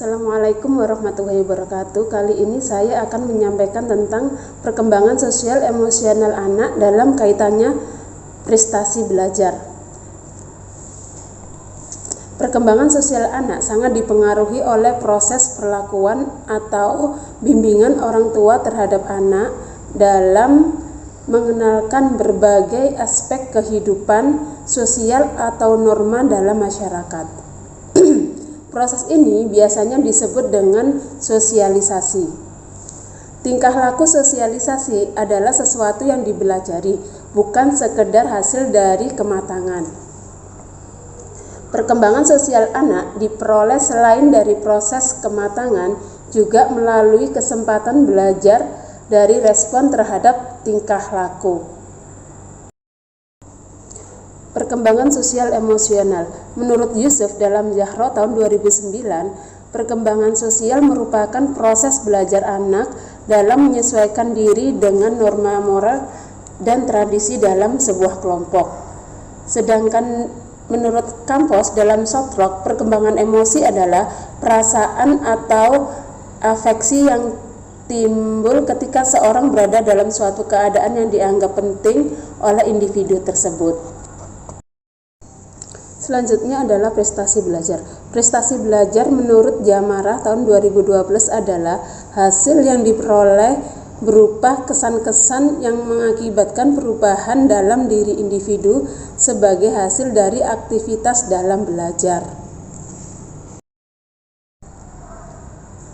Assalamualaikum warahmatullahi wabarakatuh. Kali ini saya akan menyampaikan tentang perkembangan sosial emosional anak dalam kaitannya prestasi belajar. Perkembangan sosial anak sangat dipengaruhi oleh proses perlakuan atau bimbingan orang tua terhadap anak dalam mengenalkan berbagai aspek kehidupan sosial atau norma dalam masyarakat. Proses ini biasanya disebut dengan sosialisasi. Tingkah laku sosialisasi adalah sesuatu yang dipelajari, bukan sekedar hasil dari kematangan. Perkembangan sosial anak diperoleh selain dari proses kematangan, juga melalui kesempatan belajar dari respon terhadap tingkah laku. Perkembangan sosial emosional. Menurut Yusuf dalam Zahro tahun 2009, perkembangan sosial merupakan proses belajar anak dalam menyesuaikan diri dengan norma moral dan tradisi dalam sebuah kelompok. Sedangkan menurut Campos dalam Softlock, perkembangan emosi adalah perasaan atau afeksi yang timbul ketika seorang berada dalam suatu keadaan yang dianggap penting oleh individu tersebut. Selanjutnya adalah prestasi belajar. Prestasi belajar menurut Jamarah tahun 2012 adalah hasil yang diperoleh berupa kesan-kesan yang mengakibatkan perubahan dalam diri individu sebagai hasil dari aktivitas dalam belajar.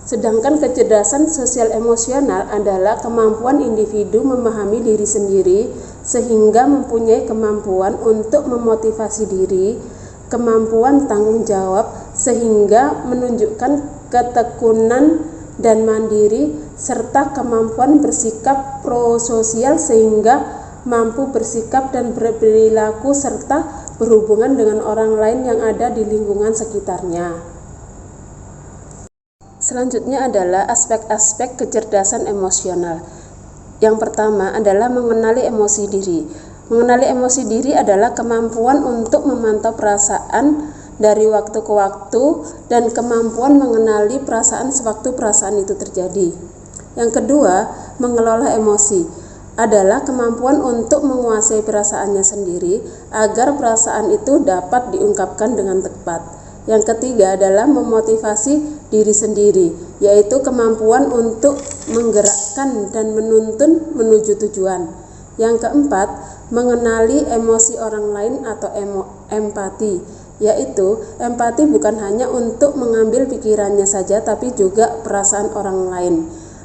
Sedangkan kecerdasan sosial emosional adalah kemampuan individu memahami diri sendiri sehingga mempunyai kemampuan untuk memotivasi diri, kemampuan tanggung jawab sehingga menunjukkan ketekunan dan mandiri, serta kemampuan bersikap prososial sehingga mampu bersikap dan berperilaku serta berhubungan dengan orang lain yang ada di lingkungan sekitarnya. Selanjutnya adalah aspek-aspek kecerdasan emosional. Yang pertama adalah mengenali emosi diri. Mengenali emosi diri adalah kemampuan untuk memantau perasaan dari waktu ke waktu dan kemampuan mengenali perasaan sewaktu perasaan itu terjadi. Yang kedua, mengelola emosi adalah kemampuan untuk menguasai perasaannya sendiri agar perasaan itu dapat diungkapkan dengan tepat. Yang ketiga adalah memotivasi diri sendiri, yaitu kemampuan untuk menggerakkan dan menuntun menuju tujuan. Yang keempat, mengenali emosi orang lain atau empati, yaitu empati bukan hanya untuk mengambil pikirannya saja tapi juga perasaan orang lain.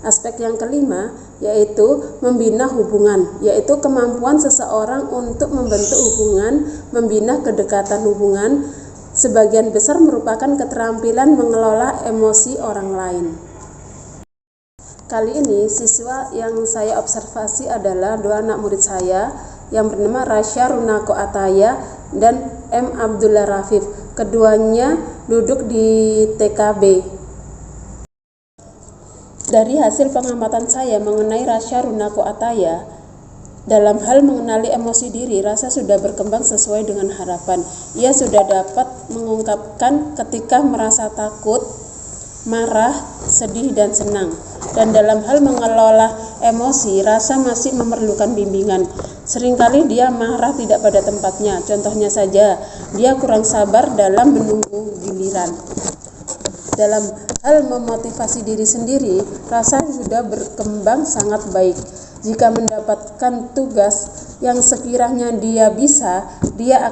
Aspek yang kelima yaitu membina hubungan, yaitu kemampuan seseorang untuk membentuk hubungan, membina kedekatan hubungan. Sebagian besar merupakan keterampilan mengelola emosi orang lain. Kali ini siswa yang saya observasi adalah dua anak murid saya yang bernama Rasya Runako Ataya dan M. Abdullah Rafif. Keduanya duduk di TKB. Dari hasil pengamatan saya mengenai Rasya Runako Ataya, dalam hal mengenali emosi diri, Rasya sudah berkembang sesuai dengan harapan. Ia sudah dapat mengungkapkan ketika merasa takut, marah, sedih, dan senang. Dan dalam hal mengelola emosi, Rasya masih memerlukan bimbingan. Seringkali dia marah tidak pada tempatnya. Contohnya saja, dia kurang sabar dalam menunggu giliran. Dalam hal memotivasi diri sendiri, Rasya sudah berkembang sangat baik. Jika mendapatkan tugas yang sekiranya dia bisa, dia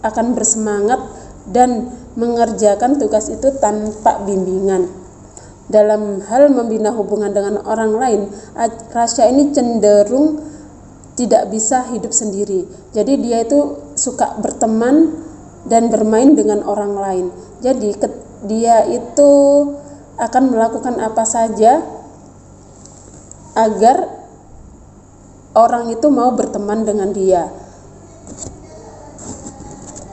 akan bersemangat dan mengerjakan tugas itu tanpa bimbingan. Dalam hal membina hubungan dengan orang lain, Rasya ini cenderung tidak bisa hidup sendiri. Jadi dia itu suka berteman dan bermain dengan orang lain. Jadi dia itu akan melakukan apa saja agar orang itu mau berteman dengan dia.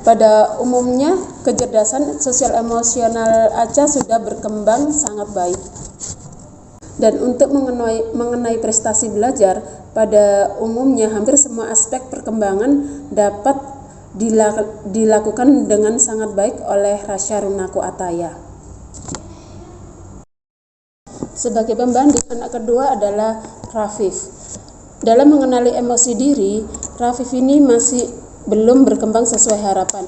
Pada umumnya, kecerdasan sosial emosional Acha sudah berkembang sangat baik. Dan untuk mengenai prestasi belajar, pada umumnya hampir semua aspek perkembangan dapat dilakukan dengan sangat baik oleh Rasya Runako Ataya. Sebagai pembanding, anak kedua adalah Rafif. Dalam mengenali emosi diri, Rafif ini masih belum berkembang sesuai harapan.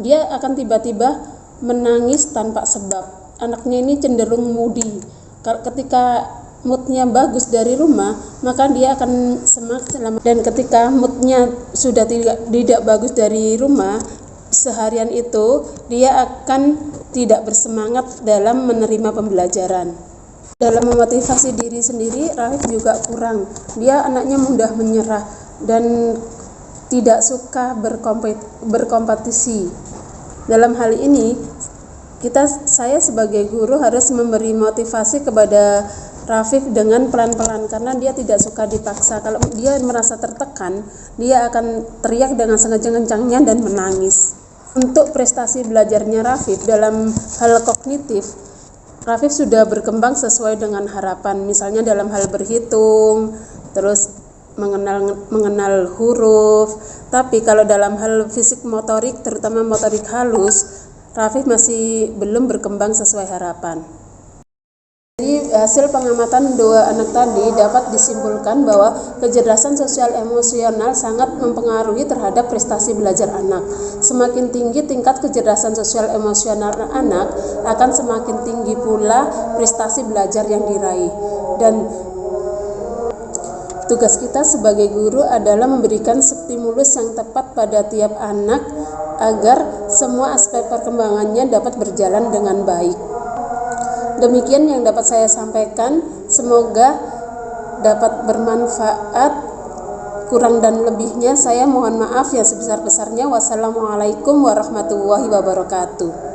Dia akan tiba-tiba menangis tanpa sebab. Anaknya ini cenderung moody. Ketika moodnya bagus dari rumah, maka dia akan semangat selama, dan ketika moodnya sudah tidak bagus dari rumah, seharian itu dia akan tidak bersemangat dalam menerima pembelajaran. Dalam memotivasi diri sendiri, Rafif juga kurang. Dia anaknya mudah menyerah dan tidak suka berkompetisi. Dalam hal ini, saya sebagai guru harus memberi motivasi kepada Rafif dengan pelan-pelan, karena dia tidak suka dipaksa. Kalau dia merasa tertekan, dia akan teriak dengan sekencang-kencangnya dan menangis. Untuk prestasi belajarnya Rafif dalam hal kognitif, Rafif sudah berkembang sesuai dengan harapan, misalnya dalam hal berhitung, terus mengenal huruf. Tapi kalau dalam hal fisik motorik, terutama motorik halus, Rafif masih belum berkembang sesuai harapan. Jadi hasil pengamatan dua anak tadi dapat disimpulkan bahwa kecerdasan sosial emosional sangat mempengaruhi terhadap prestasi belajar anak. Semakin tinggi tingkat kecerdasan sosial emosional anak, akan semakin tinggi pula prestasi belajar yang diraih. Dan tugas kita sebagai guru adalah memberikan stimulus yang tepat pada tiap anak agar semua aspek perkembangannya dapat berjalan dengan baik. Demikian yang dapat saya sampaikan, semoga dapat bermanfaat. Kurang dan lebihnya saya mohon maaf yang sebesar-besarnya. Wassalamualaikum warahmatullahi wabarakatuh.